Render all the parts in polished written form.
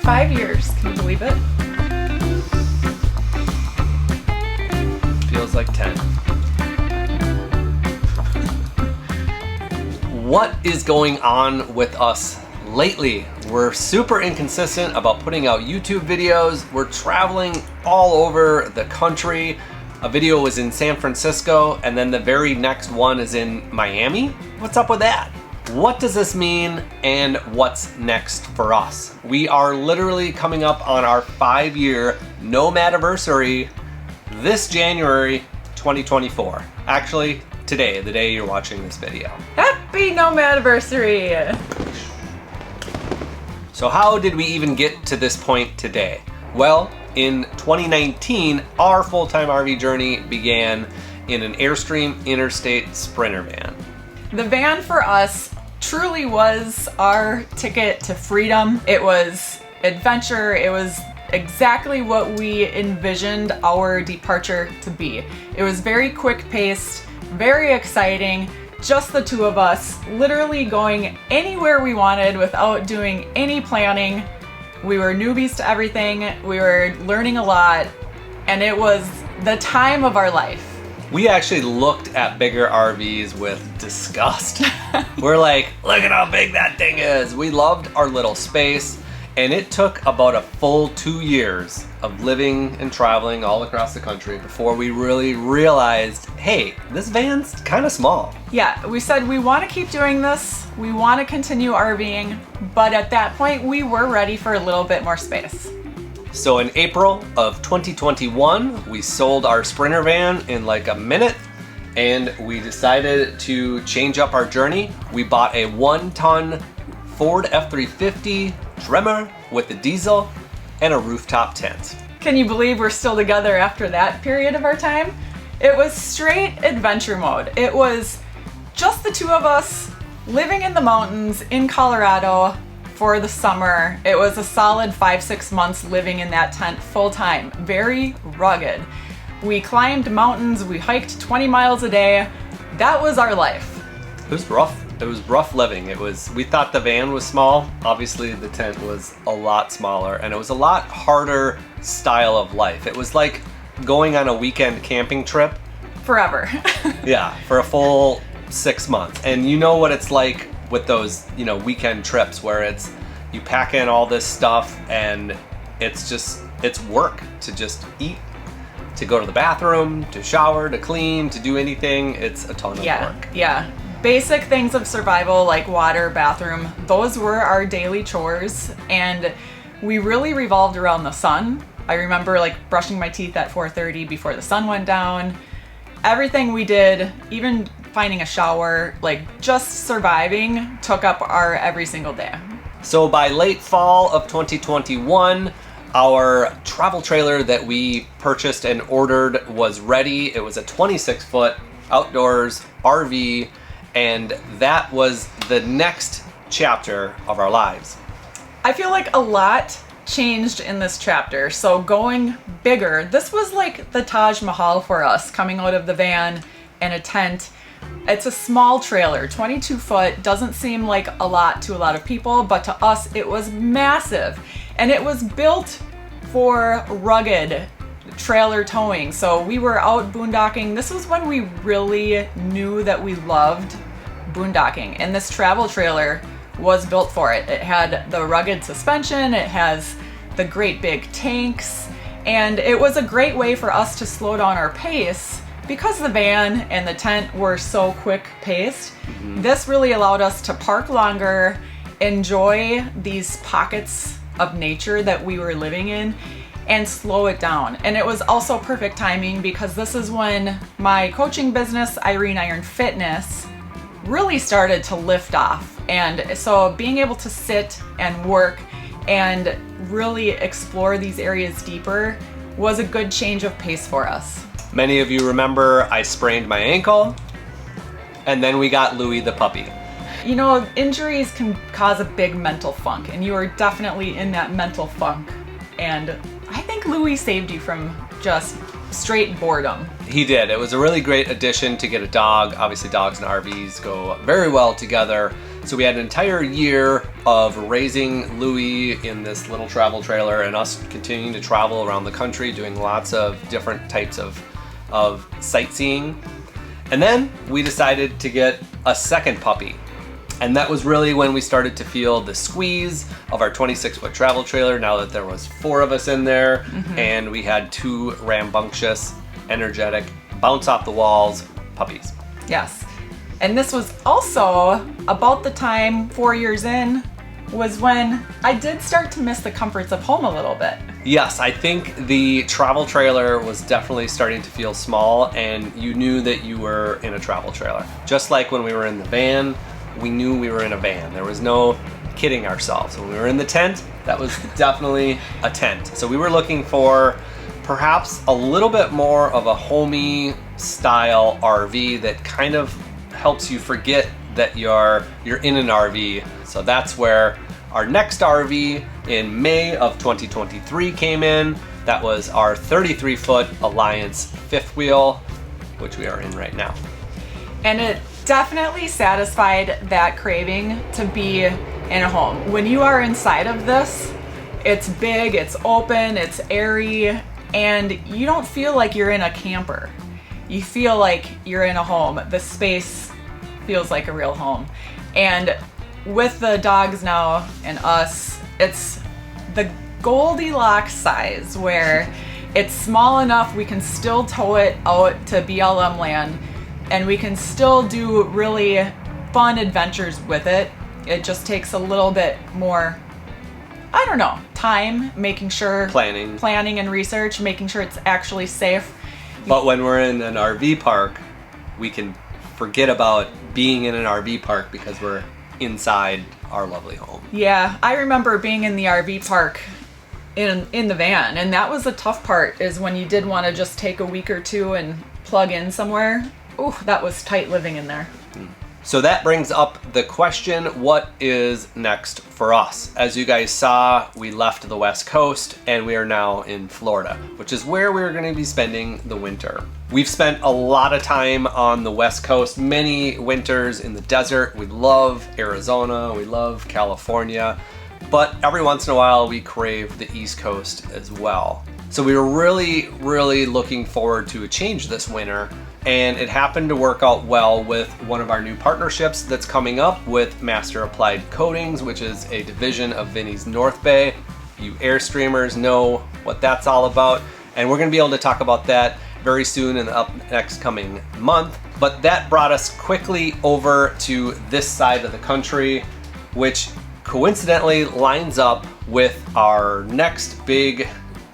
5 years, can you believe it? Feels like 10. What is going on with us lately? We're super inconsistent about putting out YouTube videos. We're traveling all over the country. A video was in San Francisco, and then the very next one is in Miami. What's up with that? What does this mean, and what's next for us? We are literally coming up on our 5-year Nomadiversary this January 2024. Actually, today, the day you're watching this video. Happy Nomadiversary! So how did we even get to this point today? Well, in 2019, our full-time RV journey began in an Airstream Interstate Sprinter van. The van for us truly was our ticket to freedom. It was adventure. It was exactly what we envisioned our departure to be. It was very quick-paced, very exciting, just the two of us, literally going anywhere we wanted without doing any planning. We were newbies to everything. We were learning a lot, and it was the time of our life. We actually looked at bigger RVs with disgust. We're like, look at how big that thing is. We loved our little space, and it took about a full 2 years of living and traveling all across the country before we really realized, hey, this van's kind of small. Yeah, we said we want to keep doing this. We want to continue RVing, but at that point we were ready for a little bit more space. So in April of 2021, we sold our Sprinter van in like a minute, and we decided to change up our journey. We bought a 1-ton Ford F-350 Tremor with a diesel and a rooftop tent. Can you believe we're still together after that period of our time? It was straight adventure mode. It was just the two of us living in the mountains in Colorado for the summer. It was a solid 5-6 months living in that tent full time, very rugged. We climbed mountains, we hiked 20 miles a day. That was our life. It was rough. It was rough living. We thought the van was small. Obviously the tent was a lot smaller, and it was a lot harder style of life. It was like going on a weekend camping trip. Forever. Yeah, for a full 6 months. And you know what it's like with those, weekend trips where you pack in all this stuff and it's work to just eat, to go to the bathroom, to shower, to clean, to do anything. It's a ton of work. Yeah. Basic things of survival like water, bathroom, those were our daily chores, and we really revolved around the sun. I remember brushing my teeth at 4:30 before the sun went down. Everything we did, even finding a shower, just surviving, took up our every single day. So by late fall of 2021, our travel trailer that we purchased and ordered was ready. It was a 26-foot outdoors RV, and that was the next chapter of our lives. I feel like a lot changed in this chapter. So going bigger, this was like the Taj Mahal for us, coming out of the van and a tent. It's a small trailer, 22 foot, doesn't seem like a lot to a lot of people, but to us it was massive. And it was built for rugged trailer towing. So we were out boondocking. This was when we really knew that we loved boondocking, and this travel trailer was built for it. It had the rugged suspension, it has the great big tanks, and it was a great way for us to slow down our pace because the van and the tent were so quick paced. This really allowed us to park longer, enjoy these pockets of nature that we were living in, and slow it down. And it was also perfect timing because this is when my coaching business, Irene Iron Fitness, really started to lift off. And so being able to sit and work and really explore these areas deeper was a good change of pace for us. Many of you remember I sprained my ankle, and then we got Louie the puppy. Injuries can cause a big mental funk, and you are definitely in that mental funk. And I think Louie saved you from just straight boredom. He did. It was a really great addition to get a dog. Obviously, dogs and RVs go very well together. So we had an entire year of raising Louie in this little travel trailer and us continuing to travel around the country doing lots of different types of sightseeing. And then we decided to get a second puppy. And that was really when we started to feel the squeeze of our 26-foot travel trailer now that there was 4 of us in there, and we had 2 rambunctious, energetic, bounce off the walls puppies. Yes. And this was also about the time, 4 years in, was when I did start to miss the comforts of home a little bit. Yes, I think the travel trailer was definitely starting to feel small, and you knew that you were in a travel trailer. Just like when we were in the van, we knew we were in a van. There was no kidding ourselves. When we were in the tent, that was definitely a tent. So we were looking for perhaps a little bit more of a homey style RV that kind of helps you forget that you're in an RV. So that's where our next RV in May of 2023 came in. That was our 33-foot Alliance fifth wheel, which we are in right now. And it definitely satisfied that craving to be in a home. When you are inside of this, it's big, it's open, it's airy, and you don't feel like you're in a camper. You feel like you're in a home. The space feels like a real home. And with the dogs now and us, it's the Goldilocks size where it's small enough we can still tow it out to BLM land and we can still do really fun adventures with it. It just takes a little bit more, I don't know, time, making sure, planning and research, making sure it's actually safe. But when we're in an RV park, we can forget about being in an RV park because we're inside our lovely home. Yeah, I remember being in the RV park in the van, and that was the tough part, is when you did want to just take a week or two and plug in somewhere. Ooh, that was tight living in there. So that brings up the question, what is next for us? As you guys saw, we left the West Coast and we are now in Florida, which is where we're going to be spending the winter. We've spent a lot of time on the West Coast, many winters in the desert. We love Arizona, we love California, but every once in a while we crave the East Coast as well. So we were really looking forward to a change this winter, and it happened to work out well with one of our new partnerships that's coming up with Master Applied Coatings, which is a division of Vinny's North Bay. You Airstreamers know what that's all about, and we're going to be able to talk about that very soon in the next coming month. But that brought us quickly over to this side of the country, which coincidentally lines up with our next big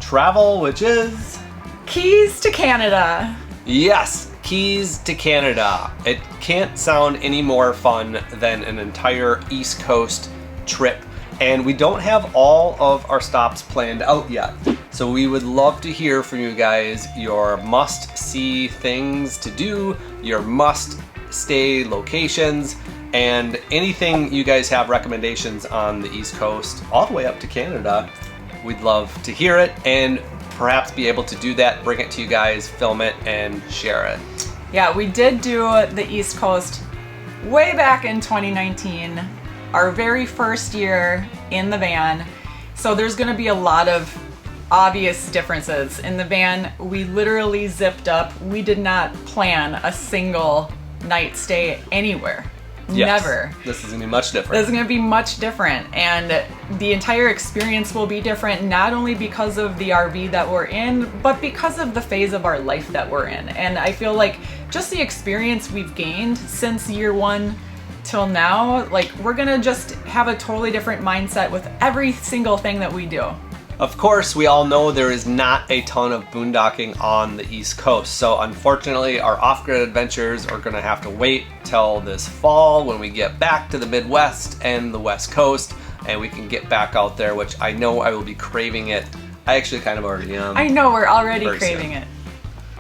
travel, which is Keys to Canada. Yes, Keys to Canada. It can't sound any more fun than an entire East Coast trip, and we don't have all of our stops planned out yet. So we would love to hear from you guys your must-see things to do, your must-stay locations, and anything you guys have recommendations on the East Coast all the way up to Canada. We'd love to hear it and perhaps be able to do that, bring it to you guys, film it, and share it. Yeah, we did do the East Coast way back in 2019, our very first year in the van. So there's gonna be a lot of obvious differences. In the van, we literally zipped up. We did not plan a single night stay anywhere. Yes. Never. This is gonna be much different. This is gonna be much different, and the entire experience will be different, not only because of the RV that we're in, but because of the phase of our life that we're in. And I feel like just the experience we've gained since year one till now, like, we're gonna just have a totally different mindset with every single thing that we do. Of course, we all know there is not a ton of boondocking on the East Coast, so unfortunately our off-grid adventures are going to have to wait till this fall when we get back to the Midwest and the West Coast and we can get back out there, which I know I will be craving it. I actually kind of already am. I know, we're already craving it.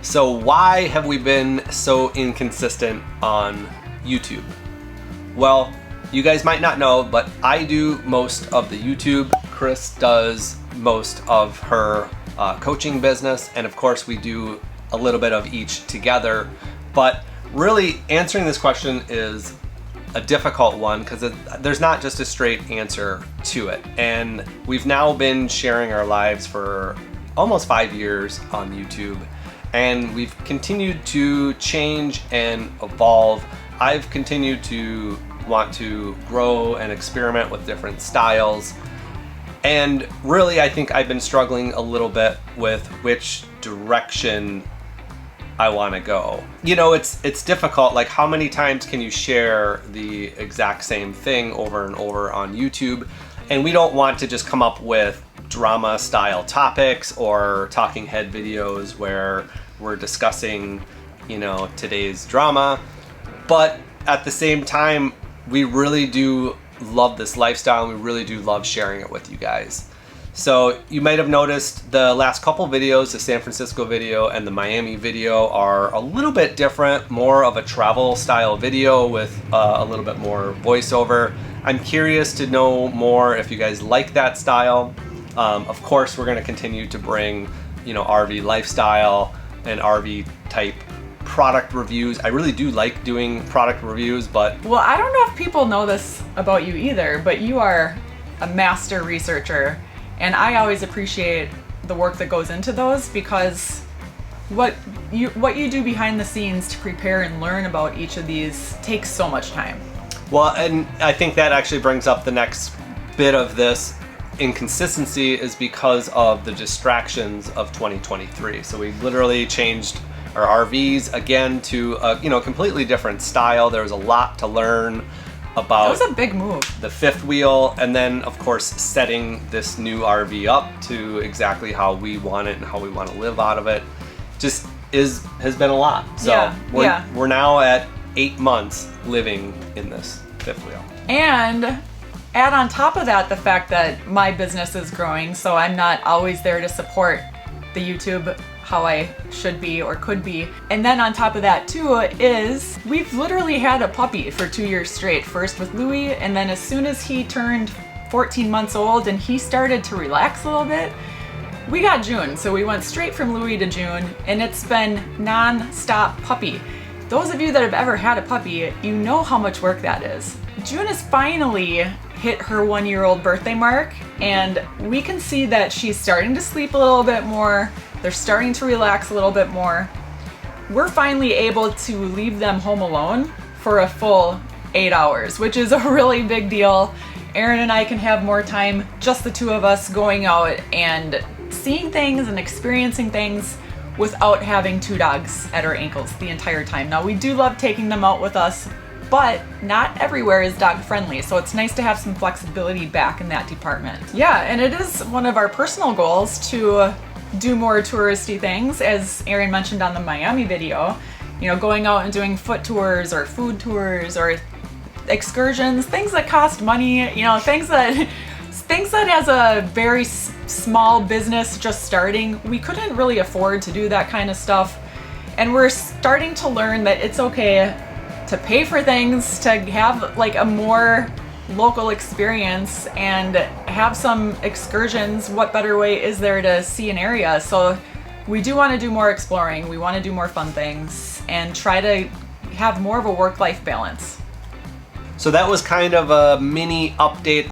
So why have we been so inconsistent on YouTube? Well, you guys might not know, but I do most of the YouTube. Chris does most of her coaching business, and of course we do a little bit of each together. But really answering this question is, a difficult one because there's not just a straight answer to it. And we've now been sharing our lives for almost 5 years on YouTube, and we've continued to change and evolve. I've continued to want to grow and experiment with different styles. And really, I think I've been struggling a little bit with which direction I want to go. You know, it's difficult. Like, how many times can you share the exact same thing over and over on YouTube? And we don't want to just come up with drama style topics or talking head videos where we're discussing, you know, today's drama. But at the same time, we really do love this lifestyle, and we really do love sharing it with you guys. So you might have noticed the last couple videos, the San Francisco video and the Miami video, are a little bit different, more of a travel style video with a little bit more voiceover. I'm curious to know more if you guys like that style. Of course, we're going to continue to bring, you know, RV lifestyle and RV type product reviews. I really do like doing product reviews, but... Well, I don't know if people know this about you either, but you are a master researcher. And I always appreciate the work that goes into those, because what you do behind the scenes to prepare and learn about each of these takes so much time. Well, and I think that actually brings up the next bit of this inconsistency, is because of the distractions of 2023. So we literally changed our RVs again to a, you know, completely different style. There was a lot to learn about. That was a big move. The fifth wheel, and then of course setting this new RV up to exactly how we want it and how we want to live out of it just has been a lot. So we're now at 8 months living in this fifth wheel. And add on top of that the fact that my business is growing, so I'm not always there to support the YouTube how I should be or could be. And then on top of that too is we've literally had a puppy for 2 years straight, first with Louie, and then as soon as he turned 14 months old and he started to relax a little bit, we got June. So we went straight from Louie to June, and it's been non-stop puppy. Those of you that have ever had a puppy, you know how much work that is. June has finally hit her 1-year-old birthday mark, and we can see that she's starting to sleep a little bit more. They're starting to relax a little bit more. We're finally able to leave them home alone for a full 8 hours, which is a really big deal. Erin and I can have more time, just the two of us, going out and seeing things and experiencing things without having 2 dogs at our ankles the entire time. Now, we do love taking them out with us, but not everywhere is dog friendly, so it's nice to have some flexibility back in that department. Yeah, and it is one of our personal goals to do more touristy things, as Erin mentioned on the Miami video, you know, going out and doing foot tours or food tours or excursions, things that cost money, you know, things that as a very small business just starting, we couldn't really afford to do that kind of stuff. And we're starting to learn that it's okay to pay for things, to have like a more local experience and have some excursions. What better way is there to see an area? So we do want to do more exploring. We want to do more fun things and try to have more of a work-life balance. So that was kind of a mini update